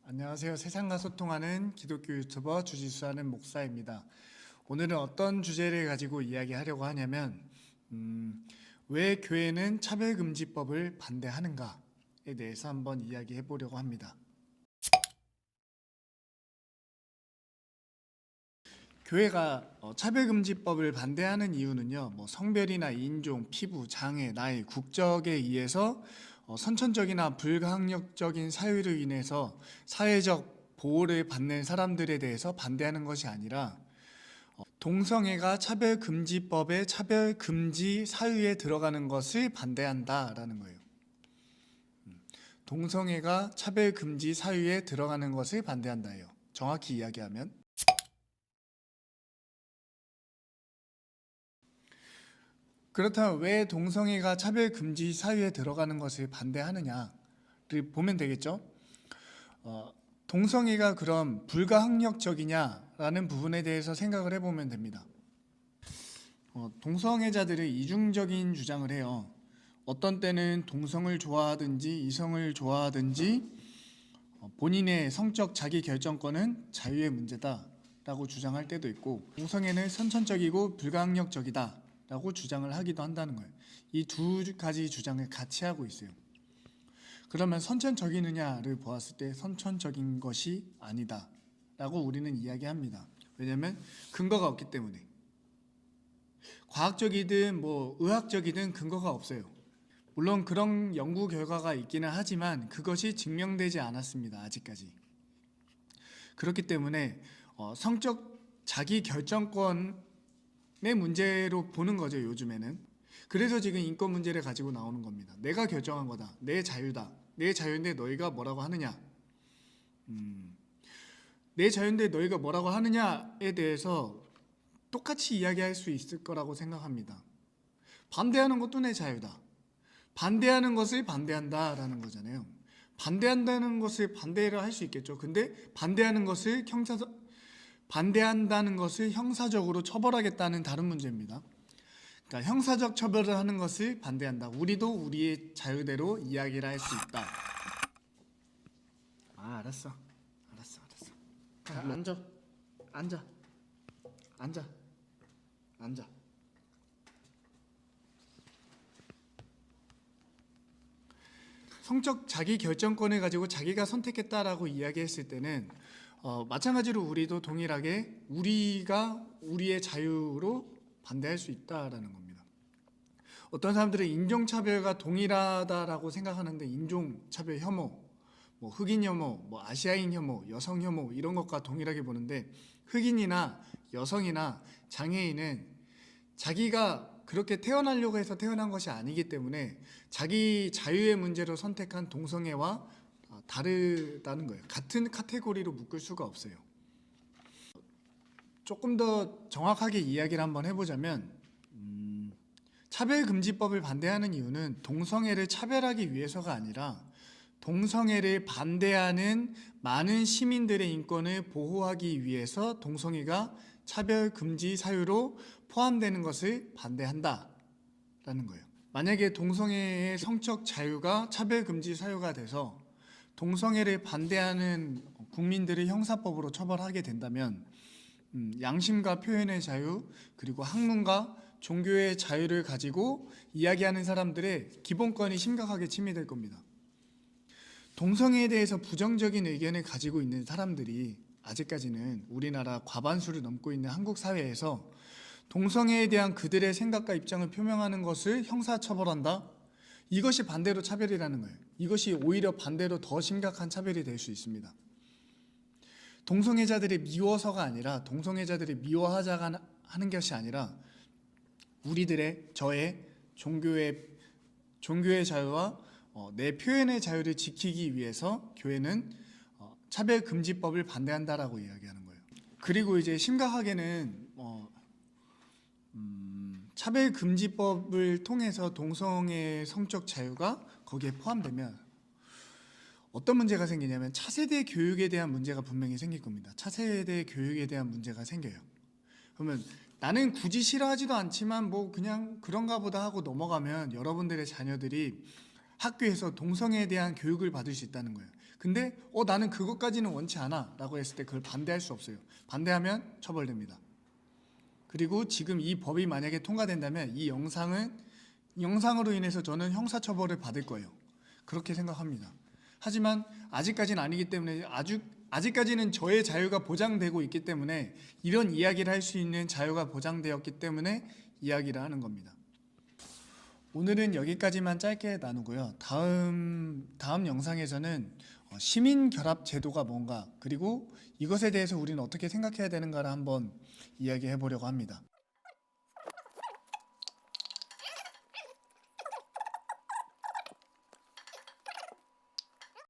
안녕하세요. 세상과 소통하는 기독교 유튜버 주지수하는 목사입니다. 오늘은 어떤 주제를 가지고 이야기하려고 하냐면 왜 교회는 차별금지법을 반대하는가에 대해서 한번 이야기해 보려고 합니다. 교회가 차별금지법을 반대하는 이유는요, 성별이나 인종, 피부, 장애, 나이, 국적에 의해서 선천적이나 불가항력적인 사유로 인해서 사회적 보호를 받는 사람들에 대해서 반대하는 것이 아니라 동성애가 차별금지법의 차별금지 사유에 들어가는 것을 반대한다라는 거예요. 동성애가 차별금지 사유에 들어가는 것을 반대한다예요. 정확히 이야기하면. 그렇다면 왜 동성애가 차별금지 사유에 들어가는 것을 반대하느냐를 보면 되겠죠. 동성애가 그럼 불가항력적이냐라는 부분에 대해서 생각을 해보면 됩니다. 동성애자들이 이중적인 주장을 해요. 어떤 때는 동성을 좋아하든지 이성을 좋아하든지 본인의 성적 자기 결정권은 자유의 문제다라고 주장할 때도 있고, 동성애는 선천적이고 불가항력적이다라고 주장을 하기도 한다는 거예요. 이 두 가지 주장을 같이 하고 있어요. 그러면 선천적이느냐를 보았을 때 선천적인 것이 아니다 라고 우리는 이야기합니다. 왜냐하면 근거가 없기 때문에. 과학적이든 의학적이든 근거가 없어요. 물론 그런 연구 결과가 있기는 하지만 그것이 증명되지 않았습니다. 아직까지. 그렇기 때문에 성적 자기 결정권의 문제로 보는 거죠, 요즘에는. 그래서 지금 인권 문제를 가지고 나오는 겁니다. 내가 결정한 거다. 내 자유다. 내 자유인데 너희가 뭐라고 하느냐. 내 자유인데 너희가 뭐라고 하느냐에 대해서 똑같이 이야기할 수 있을 거라고 생각합니다. 반대하는 것도 내 자유다. 반대하는 것을 반대한다라는 거잖아요. 반대한다는 것을 반대를 할 수 있겠죠. 근데 반대한다는 것을 형사적으로 처벌하겠다는 다른 문제입니다. 그러니까 형사적 처벌을 하는 것을 반대한다. 우리도 우리의 자유대로 이야기를 할 수 있다. 알았어. 앉아. 성적 자기 결정권을 가지고 자기가 선택했다라고 이야기했을 때는 마찬가지로 우리도 동일하게 우리가 우리의 자유로 반대할 수 있다라는 겁니다. 어떤 사람들은 인종차별과 동일하다라고 생각하는데 인종차별 혐오, 흑인 혐오, 아시아인 혐오, 여성 혐오 이런 것과 동일하게 보는데, 흑인이나 여성이나 장애인은 자기가 그렇게 태어나려고 해서 태어난 것이 아니기 때문에 자기 자유의 문제로 선택한 동성애와 다르다는 거예요. 같은 카테고리로 묶을 수가 없어요. 조금 더 정확하게 이야기를 한번 해보자면, 차별금지법을 반대하는 이유는 동성애를 차별하기 위해서가 아니라 동성애를 반대하는 많은 시민들의 인권을 보호하기 위해서 동성애가 차별금지 사유로 포함되는 것을 반대한다라는 거예요. 만약에 동성애의 성적 자유가 차별금지 사유가 돼서 동성애를 반대하는 국민들을 형사법으로 처벌하게 된다면 양심과 표현의 자유, 그리고 학문과 종교의 자유를 가지고 이야기하는 사람들의 기본권이 심각하게 침해될 겁니다. 동성애에 대해서 부정적인 의견을 가지고 있는 사람들이 아직까지는 우리나라 과반수를 넘고 있는 한국 사회에서 동성애에 대한 그들의 생각과 입장을 표명하는 것을 형사처벌한다? 이것이 반대로 차별이라는 거예요. 이것이 오히려 반대로 더 심각한 차별이 될 수 있습니다. 동성애자들이 미워서가 아니라, 동성애자들이 미워하자가 하는 것이 아니라 저의 종교의 자유와 내 표현의 자유를 지키기 위해서 교회는 차별금지법을 반대한다라고 이야기하는 거예요. 그리고 이제 심각하게는 차별금지법을 통해서 동성애 성적 자유가 거기에 포함되면 어떤 문제가 생기냐면 차세대 교육에 대한 문제가 분명히 생길 겁니다. 차세대 교육에 대한 문제가 생겨요. 그러면 나는 굳이 싫어하지도 않지만 그냥 그런가 보다 하고 넘어가면 여러분들의 자녀들이 학교에서 동성애에 대한 교육을 받을 수 있다는 거예요. 근데 나는 그것까지는 원치 않아 라고 했을 때 그걸 반대할 수 없어요. 반대하면 처벌됩니다. 그리고 지금 이 법이 만약에 통과된다면 이 영상으로 인해서 저는 형사처벌을 받을 거예요. 그렇게 생각합니다. 하지만 아직까지는 아니기 때문에 아직까지는 저의 자유가 보장되고 있기 때문에 이런 이야기를 할 수 있는 자유가 보장되었기 때문에 이야기를 하는 겁니다. 오늘은 여기까지만 짧게 나누고요. 다음 영상에서는 시민 결합 제도가 뭔가, 그리고 이것에 대해서 우리는 어떻게 생각해야 되는가를 한번 이야기해 보려고 합니다.